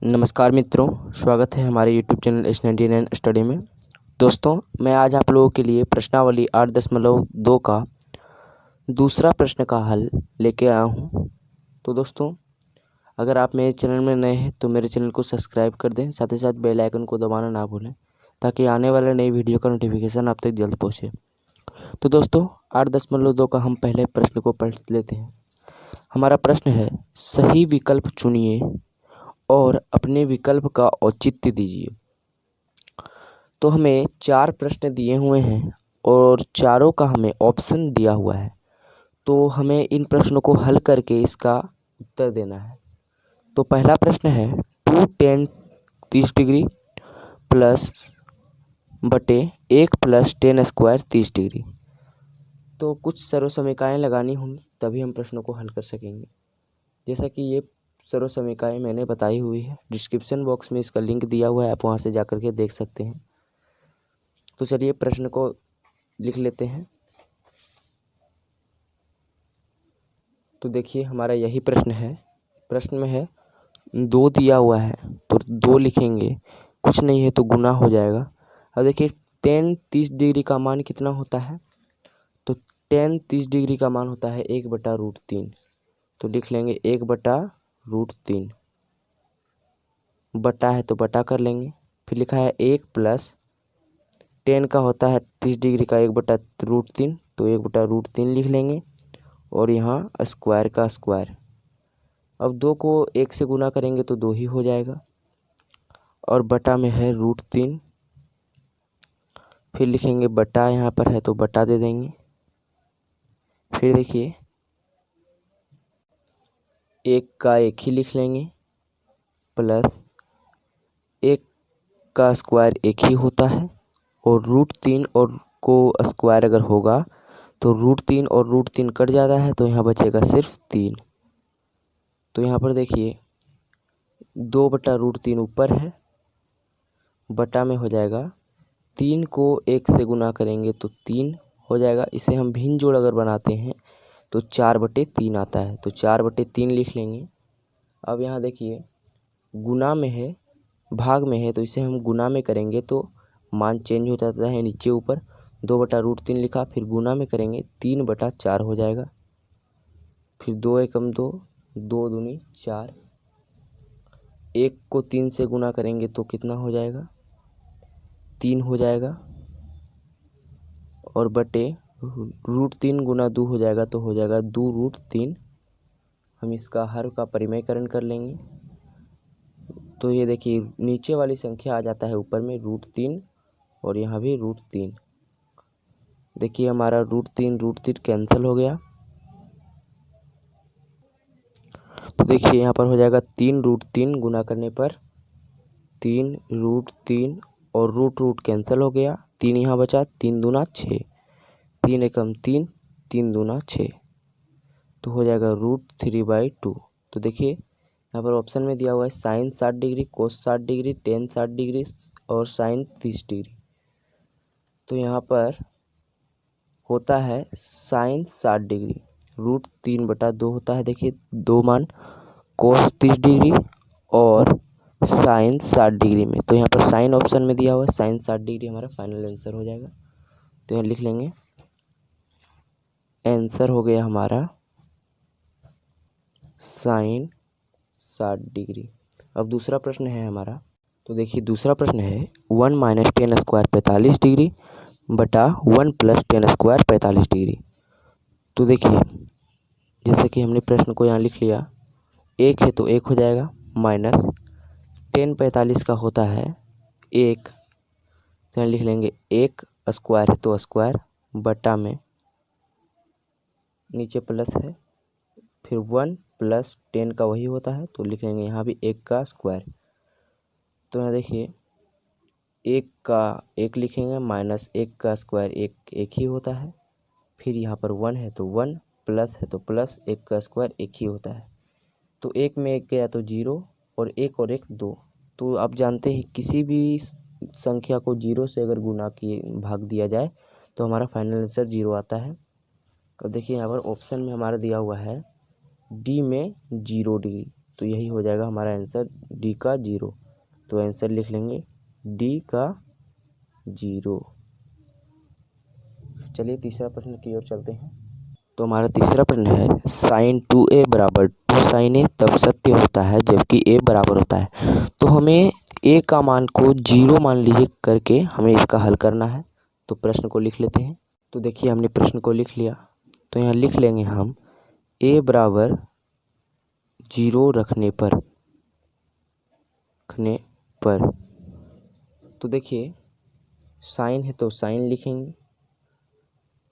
नमस्कार मित्रों, स्वागत है हमारे यूट्यूब चैनल S99 स्टडी में। दोस्तों, मैं आज आप लोगों के लिए प्रश्नावली 8.2 का दूसरा प्रश्न का हल लेके आया हूं। तो दोस्तों, अगर आप मेरे चैनल में नए हैं तो मेरे चैनल को सब्सक्राइब कर दें, साथ ही साथ बेल आइकन को दबाना ना भूलें ताकि आने वाले नई वीडियो का नोटिफिकेशन आप तक जल्द पहुँचे। तो दोस्तों, 8.2 का हम पहले प्रश्न को पढ़ लेते हैं। हमारा प्रश्न है, सही विकल्प चुनिए और अपने विकल्प का औचित्य दीजिए। तो हमें 4 प्रश्न दिए हुए हैं और चारों का हमें ऑप्शन दिया हुआ है। तो हमें इन प्रश्नों को हल करके इसका उत्तर देना है। तो पहला प्रश्न है 2 tan 30 डिग्री प्लस बटे 1 प्लस tan स्क्वायर 30 डिग्री। तो कुछ सर्वसमीकाएँ लगानी होंगी तभी हम प्रश्नों को हल कर सकेंगे। जैसा कि ये सर्वसमीकाएँ मैंने बताई हुई है, डिस्क्रिप्शन बॉक्स में इसका लिंक दिया हुआ है, आप वहाँ से जाकर के देख सकते हैं। तो चलिए प्रश्न को लिख लेते हैं। तो देखिए, हमारा यही प्रश्न है। प्रश्न में है 2 दिया हुआ है तो 2 लिखेंगे, कुछ नहीं है तो गुना हो जाएगा। अब देखिए tan 30 डिग्री का मान कितना होता है, तो tan 30 डिग्री का मान होता है 1/√3। तो लिख लेंगे 1/√3, बटा है तो बटा कर लेंगे। फिर लिखा है 1 प्लस tan का होता है 30 डिग्री का 1/√3, तो 1/√3 लिख लेंगे और यहाँ स्क्वायर का स्क्वायर। अब 2 को 1 से गुना करेंगे तो 2 ही हो जाएगा और बटा में है √3। फिर लिखेंगे बटा, यहाँ पर है तो बटा दे देंगे। फिर देखिए 1 का 1 ही लिख लेंगे प्लस 1 का स्क्वायर 1 ही होता है और √3 और को स्क्वायर अगर होगा तो √3 और √3 कट जाता है तो यहाँ बचेगा सिर्फ 3। तो यहाँ पर देखिए 2/√3 ऊपर है, बटा में हो जाएगा 3 को 1 से गुना करेंगे तो 3 हो जाएगा। इसे हम भिन्न जोड़ अगर बनाते हैं तो 4/3 आता है, तो 4/3 लिख लेंगे। अब यहाँ देखिए गुना में है, भाग में है, तो इसे हम गुना में करेंगे तो मान चेंज हो जाता है नीचे ऊपर। 2/√3 लिखा, फिर गुना में करेंगे 3/4 हो जाएगा। फिर 2 एकम 2, 2 दूनी 4। 1 को 3 से गुना करेंगे तो कितना हो जाएगा, 3 हो जाएगा और बटे √3 गुना 2 हो जाएगा तो हो जाएगा 2√3। हम इसका हर का परिमेयकरण कर लेंगे तो ये देखिए नीचे वाली संख्या आ जाता है ऊपर में √3 और यहाँ भी √3। देखिए हमारा √3 कैंसिल हो गया। तो देखिए यहाँ पर हो जाएगा 3√3 गुना करने पर 3√3 और रूट कैंसिल हो गया। 3 यहाँ बचा, 3 दूना 6, 3 एकम 3, 3 दूना 6, तो हो जाएगा √3/2। तो देखिए यहाँ पर ऑप्शन में दिया हुआ है साइन 60 डिग्री, कोस 60 डिग्री, टेन 60 डिग्री और साइन 30 डिग्री। तो यहाँ पर होता है साइन 60 डिग्री, √3/2 होता है। देखिए 2 मान कोस 30 डिग्री और साइन 60 डिग्री में, तो यहाँ पर साइन ऑप्शन में दिया हुआ है, साइन 60 डिग्री हमारा फाइनल आंसर हो जाएगा। तो यहाँ लिख लेंगे आंसर हो गया हमारा साइन 60 डिग्री। अब दूसरा प्रश्न है हमारा। तो देखिए दूसरा प्रश्न है 1 माइनस tan स्क्वायर 45 डिग्री बटा 1 प्लस tan स्क्वायर 45 डिग्री। तो देखिए जैसे कि हमने प्रश्न को यहाँ लिख लिया, 1 है तो 1 हो जाएगा, माइनस tan 45 का होता है 1, तो यहाँ लिख लेंगे 1 स्क्वायर है तो स्क्वायर, बटा में नीचे प्लस है, फिर 1 प्लस tan का वही होता है तो लिख लेंगे यहाँ भी 1 का स्क्वायर। तो यहाँ देखिए 1 का 1 लिखेंगे माइनस 1 का स्क्वायर 1 ही होता है। फिर यहाँ पर 1 है तो 1, प्लस है तो प्लस 1 का स्क्वायर 1 ही होता है। तो 1 में 1 गया तो 0 और 1 2। तो आप जानते हैं किसी भी संख्या को 0 से अगर गुना किए भाग दिया जाए तो हमारा फाइनल आंसर 0 आता है। अब देखिए यहाँ पर ऑप्शन में हमारा दिया हुआ है डी में 0 डिग्री, तो यही हो जाएगा हमारा आंसर डी का 0। तो आंसर लिख लेंगे डी का 0। चलिए तीसरा प्रश्न की ओर चलते हैं। तो हमारा तीसरा प्रश्न है sin 2a बराबर 2 sin a तब सत्य होता है जबकि a बराबर होता है। तो हमें a का मान को 0 मान लीजिए करके हमें इसका हल करना है। तो प्रश्न को लिख लेते हैं। तो देखिए हमने प्रश्न को लिख लिया। तो यहाँ लिख लेंगे हम a बराबर 0 रखने पर तो देखिए साइन है तो साइन लिखेंगे,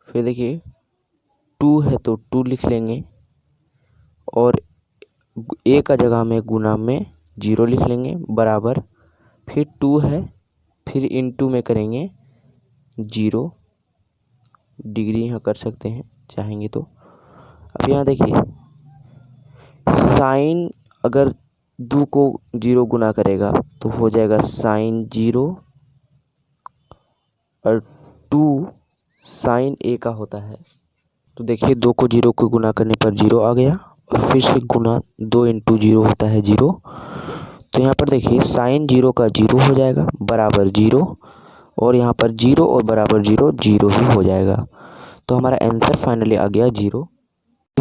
फिर देखिए 2 है तो 2 लिख लेंगे, और a का जगह में गुना में 0 लिख लेंगे, बराबर फिर 2 है, फिर इनटू में करेंगे 0 डिग्री यहाँ कर सकते हैं चाहेंगे तो। अब यहाँ देखिए साइन अगर 2 को 0 गुना करेगा तो हो जाएगा साइन 0, और 2 साइन a का होता है। तो देखिए 2 को 0 को गुना करने पर 0 आ गया, और फिर से गुना 2 इंटू 0 होता है 0। तो यहाँ पर देखिए साइन 0 का 0 हो जाएगा बराबर 0, और यहाँ पर 0 और बराबर 0 0 ही हो जाएगा। तो हमारा आंसर फाइनली आ गया 0।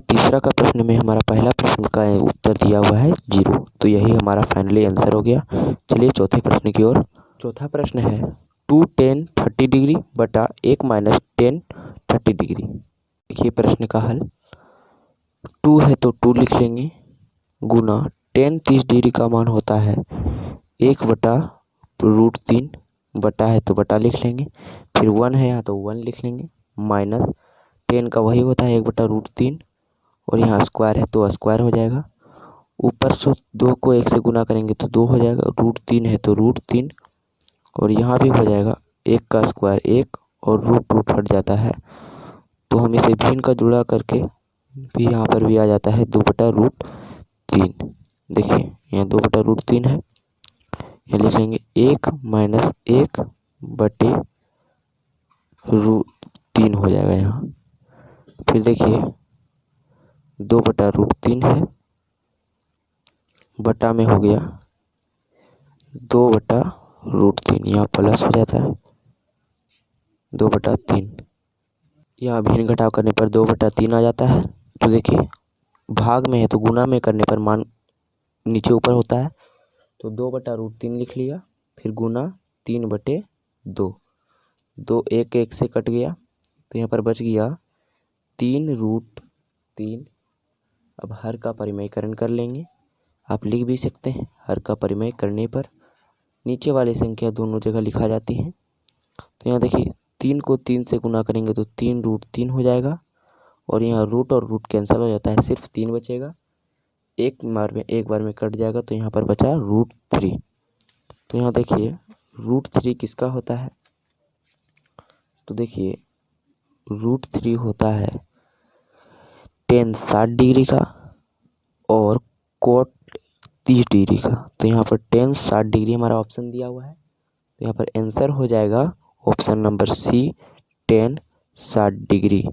तीसरा का प्रश्न में हमारा पहला प्रश्न का उत्तर दिया हुआ है 0, तो यही हमारा फाइनली आंसर हो गया। चलिए चौथे प्रश्न की ओर। चौथा प्रश्न है 2 tan 30 डिग्री बटा 1 माइनस tan 30 डिग्री। देखिए प्रश्न का हल, 2 है तो 2 लिख लेंगे, गुना tan 30 डिग्री का मान होता है 1 बटा √3, बटा है तो बटा लिख लेंगे, फिर 1 है यहाँ तो 1 लिख लेंगे, माइनस tan का वही होता है 1 बटा √3, और यहाँ स्क्वायर है तो स्क्वायर हो जाएगा। ऊपर से 2 को 1 से गुना करेंगे तो 2 हो जाएगा, √3 है तो √3, और यहाँ भी हो जाएगा 1 का स्क्वायर 1, और रूट हट जाता है, तो हम इसे भिन्न का जुड़ा करके भी यहाँ पर भी आ जाता है 2 बटा √3। देखिए यहाँ 2 बटा √3 है, यहाँ लिख लेंगे 1 माइनस 1 बटे √3 हो जाएगा यहाँ। फिर देखिए 2 बटा √3 है, बटा में हो गया 2 बटा √3, यहाँ प्लस हो जाता है 2 बटा 3, यहाँ भिन्न घटाव करने पर 2 बटा 3 आ जाता है। तो देखिए भाग में है तो गुना में करने पर मान नीचे ऊपर होता है, तो 2 बटा √3 लिख लिया, फिर गुना 3 बटे 2, 2 1 1 से कट गया, तो यहाँ पर बच गया 3√3। अब हर का परिमेयकरण कर लेंगे, आप लिख भी सकते हैं, हर का परिमेय करने पर नीचे वाली संख्या दोनों जगह लिखा जाती है। तो यहाँ देखिए 3 को 3 से गुना करेंगे तो 3√3 हो जाएगा, और यहाँ रूट और रूट कैंसिल हो जाता है, सिर्फ 3 बचेगा, एक बार में कट जाएगा, तो यहाँ पर बचा √3। तो यहाँ देखिए √3 किसका होता है, तो देखिए √3 होता है tan 60 डिग्री का और cot 30 डिग्री का। तो यहाँ पर tan 60 डिग्री हमारा ऑप्शन दिया हुआ है, तो यहाँ पर आंसर हो जाएगा option number C tan 60 degree.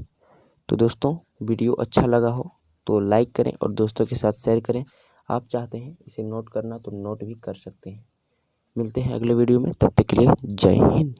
तो दोस्तों वीडियो अच्छा लगा हो तो लाइक करें और दोस्तों के साथ शेयर करें। आप चाहते हैं इसे नोट करना तो नोट भी कर सकते हैं। मिलते हैं अगले वीडियो में, तब तक के लिए जय हिंद।